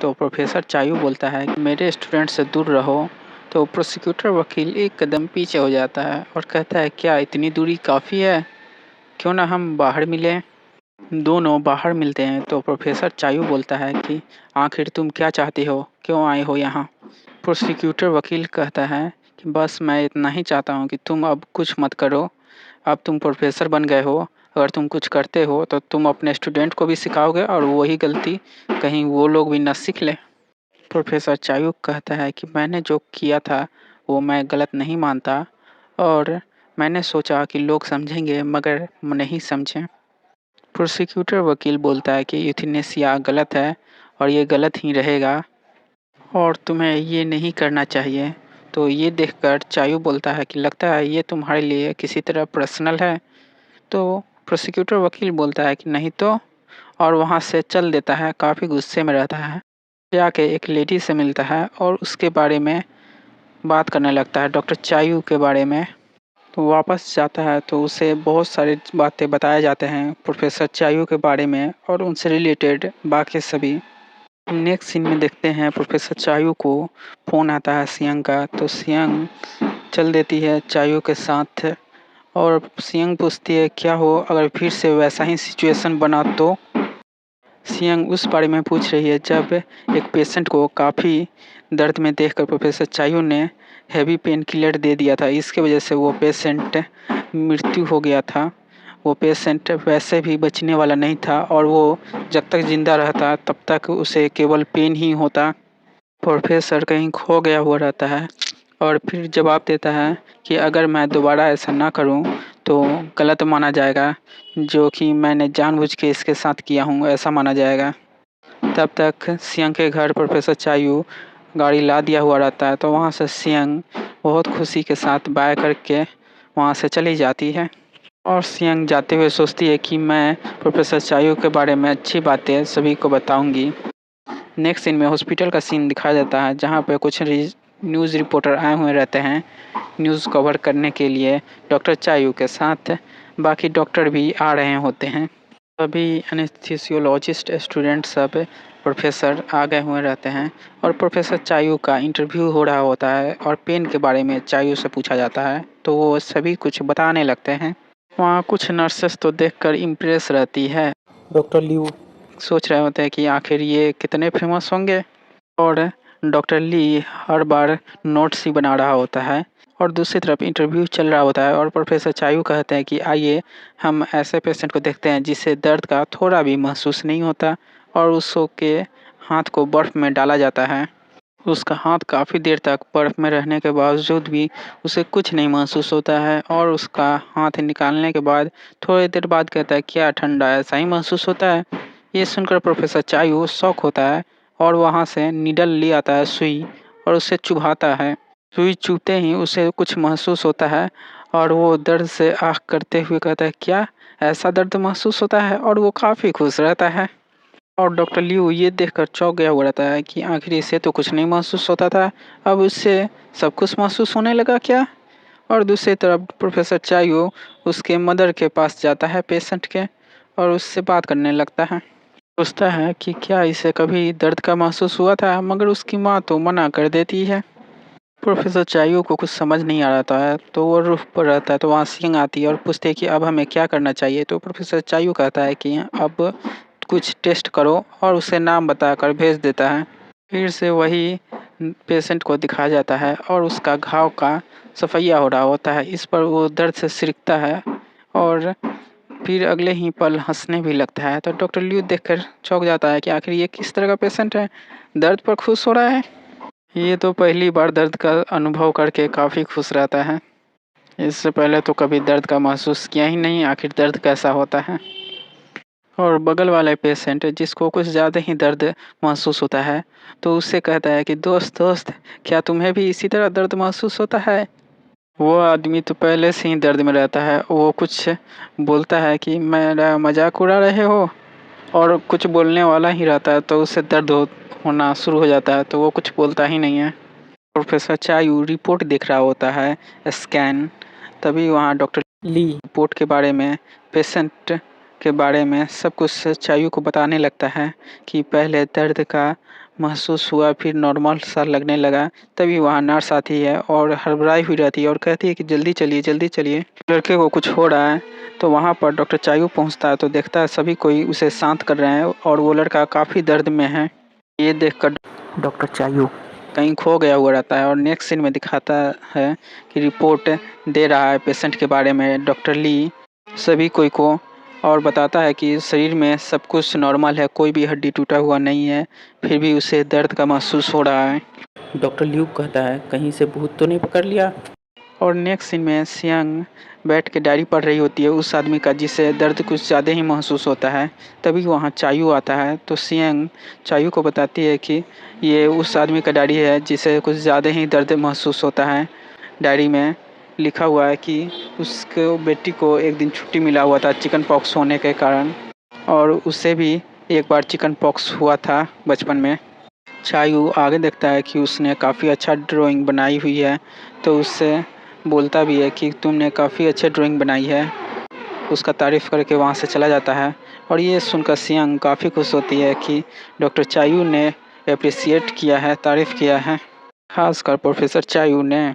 तो प्रोफेसर चायू बोलता है कि मेरे स्टूडेंट से दूर रहो। तो प्रोसिक्यूटर वकील एक कदम पीछे हो जाता है और कहता है क्या इतनी दूरी काफ़ी है, क्यों ना हम बाहर मिलें। दोनों बाहर मिलते हैं तो प्रोफेसर चायू बोलता है कि आखिर तुम क्या चाहते हो, क्यों आए हो यहाँ। प्रोसिक्यूटर वकील कहता है कि बस मैं इतना ही चाहता हूँ कि तुम अब कुछ मत करो। अब तुम प्रोफेसर बन गए हो, अगर तुम कुछ करते हो तो तुम अपने स्टूडेंट को भी सिखाओगे और वही गलती कहीं वो लोग भी न सीख लें। प्रोफेसर चायू कहता है कि मैंने जो किया था वो मैं गलत नहीं मानता और मैंने सोचा कि लोग समझेंगे मगर नहीं समझें। प्रोसिक्यूटर वकील बोलता है कि यूथनेसिया गलत है और ये गलत ही रहेगा और तुम्हें ये नहीं करना चाहिए। तो ये देखकर चायू बोलता है कि लगता है ये तुम्हारे लिए किसी तरह पर्सनल है। तो प्रोसिक्यूटर वकील बोलता है कि नहीं तो, और वहाँ से चल देता है। काफ़ी गुस्से में रहता है, जाके एक लेडी से मिलता है और उसके बारे में बात करने लगता है, डॉक्टर चायू के बारे में। तो वापस जाता है तो उसे बहुत सारी बातें बताए जाते हैं प्रोफेसर चायू के बारे में और उनसे रिलेटेड बाकी सभी। नेक्स्ट सीन में देखते हैं प्रोफेसर चायू को फ़ोन आता है सियंग का। तो सियंग चल देती है चायू के साथ और सियंग पूछती है क्या हो अगर फिर से वैसा ही सिचुएशन बना तो। सियंग उस बारे में पूछ रही है जब एक पेशेंट को काफ़ी दर्द में देखकर प्रोफेसर चायू ने हैवी पेन किलर दे दिया था। इसके वजह से वो पेशेंट मृत्यु हो गया था। वो पेशेंट वैसे भी बचने वाला नहीं था और वो जब तक ज़िंदा रहता तब तक उसे केवल पेन ही होता। प्रोफेसर कहीं खो गया हुआ रहता है और फिर जवाब देता है कि अगर मैं दोबारा ऐसा ना करूं तो गलत माना जाएगा, जो कि मैंने जानबूझ के इसके साथ किया हूं ऐसा माना जाएगा। तब तक सियंग के घर प्रोफेसर चायू गाड़ी ला दिया हुआ रहता है। तो वहाँ से सियंग बहुत खुशी के साथ बाय करके वहाँ से चली जाती है और सियंग जाते हुए सोचती है कि मैं प्रोफेसर चायू के बारे में अच्छी बातें सभी को बताऊंगी। नेक्स्ट सीन में हॉस्पिटल का सीन दिखाया जाता है जहाँ पे कुछ न्यूज़ रिपोर्टर आए हुए रहते हैं न्यूज़ कवर करने के लिए डॉक्टर चायू के साथ। बाकी डॉक्टर भी आ रहे होते हैं। सभी एनेस्थीसियोलॉजिस्ट स्टूडेंट सब प्रोफेसर आ गए हुए रहते हैं और प्रोफेसर चायू का इंटरव्यू हो रहा होता है और पेन के बारे में चायू से पूछा जाता है तो वो सभी कुछ बताने लगते हैं। वहाँ कुछ नर्सेस तो देखकर इम्प्रेस रहती है। डॉक्टर ली सोच रहे होते हैं कि आखिर ये कितने फेमस होंगे और डॉक्टर ली हर बार नोट्स ही बना रहा होता है और दूसरी तरफ इंटरव्यू चल रहा होता है और प्रोफेसर चायू कहते हैं कि आइए हम ऐसे पेशेंट को देखते हैं जिसे दर्द का थोड़ा भी महसूस नहीं होता और उसके हाथ को बर्फ़ में डाला जाता है। उसका हाथ काफ़ी देर तक बर्फ़ में रहने के बावजूद भी उसे कुछ नहीं महसूस होता है और उसका हाथ निकालने के बाद थोड़ी देर बाद कहता है क्या ठंडा ऐसा ही महसूस होता है। ये सुनकर प्रोफेसर चायू शॉक होता है और वहाँ से नीडल ले आता है सुई और उसे चुभाता है। सुई चुभते ही उसे कुछ महसूस होता है और वो दर्द से आह करते हुए कहता है क्या ऐसा दर्द महसूस होता है, और वो काफ़ी खुश रहता है। और डॉक्टर लिू ये देखकर चौंक गया हुआ रहता है कि आखिर इसे तो कुछ नहीं महसूस होता था, अब उससे सब कुछ महसूस होने लगा क्या। और दूसरी तरफ प्रोफेसर चायू उसके मदर के पास जाता है पेशेंट के और उससे बात करने लगता है। पूछता है कि क्या इसे कभी दर्द का महसूस हुआ था, मगर उसकी माँ तो मना कर देती है। प्रोफेसर चायू को कुछ समझ नहीं आ रहा था तो वो रूफ पर रहता है। तो वहाँ सिंह आती है और पूछते है कि अब हमें क्या करना चाहिए। तो प्रोफेसर चायू कहता है कि अब कुछ टेस्ट करो और उसे नाम बताकर भेज देता है। फिर से वही पेशेंट को दिखाया जाता है और उसका घाव का सफाइया हो रहा होता है। इस पर वो दर्द से सिरकता है और फिर अगले ही पल हंसने भी लगता है। तो डॉक्टर लिू देखकर चौंक जाता है कि आखिर ये किस तरह का पेशेंट है, दर्द पर खुश हो रहा है। ये तो पहली बार दर्द का अनुभव करके काफ़ी खुश रहता है। इससे पहले तो कभी दर्द का महसूस किया ही नहीं, आखिर दर्द कैसा होता है। और बगल वाले पेशेंट जिसको कुछ ज़्यादा ही दर्द महसूस होता है तो उससे कहता है कि दोस्त दोस्त क्या तुम्हें भी इसी तरह दर्द महसूस होता है। वो आदमी तो पहले से ही दर्द में रहता है, वो कुछ बोलता है कि मेरा मजाक उड़ा रहे हो, और कुछ बोलने वाला ही रहता है तो उससे होना शुरू हो जाता है तो वो कुछ बोलता ही नहीं है। प्रोफेसर चायू रिपोर्ट देख रहा होता है, स्कैन। तभी वहाँ डॉक्टर ली रिपोर्ट के बारे में, पेशेंट के बारे में सब कुछ चायू को बताने लगता है कि पहले दर्द का महसूस हुआ, फिर नॉर्मल सा लगने लगा। तभी वहाँ नर्स आती है और हड़बड़ाई हुई रहती है और कहती है कि जल्दी चलिए, जल्दी चलिए, लड़के को कुछ हो रहा है। तो वहाँ पर डॉक्टर चायू पहुँचता है तो देखता है सभी कोई उसे शांत कर रहे हैं और वो लड़का काफ़ी दर्द में है। ये देखकर डॉक्टर चायू कहीं खो गया हुआ रहता है और नेक्स्ट सीन में दिखाता है कि रिपोर्ट दे रहा है पेशेंट के बारे में डॉक्टर ली सभी कोई को, और बताता है कि शरीर में सब कुछ नॉर्मल है, कोई भी हड्डी टूटा हुआ नहीं है, फिर भी उसे दर्द का महसूस हो रहा है। डॉक्टर ल्यू कहता है कहीं से भूत तो नहीं पकड़ लिया। और नेक्स्ट सीन में सियांग बैठ के डायरी पढ़ रही होती है उस आदमी का जिसे दर्द कुछ ज़्यादा ही महसूस होता है। तभी वहाँ चायू आता है तो सियांग चायू को बताती है कि ये उस आदमी का डायरी है जिसे कुछ ज़्यादा ही दर्द महसूस होता है। डायरी में लिखा हुआ है कि उसके बेटी को एक दिन छुट्टी मिला हुआ था चिकन पॉक्स होने के कारण, और उसे भी एक बार चिकन पॉक्स हुआ था बचपन में। चायू आगे देखता है कि उसने काफ़ी अच्छा ड्राइंग बनाई हुई है तो उससे बोलता भी है कि तुमने काफ़ी अच्छी ड्राइंग बनाई है, उसका तारीफ़ करके वहाँ से चला जाता है। और ये सुनकर सियांग काफ़ी खुश होती है कि डॉक्टर चायू ने अप्रिशिएट किया है, तारीफ़ किया है, खासकर प्रोफेसर चायू ने।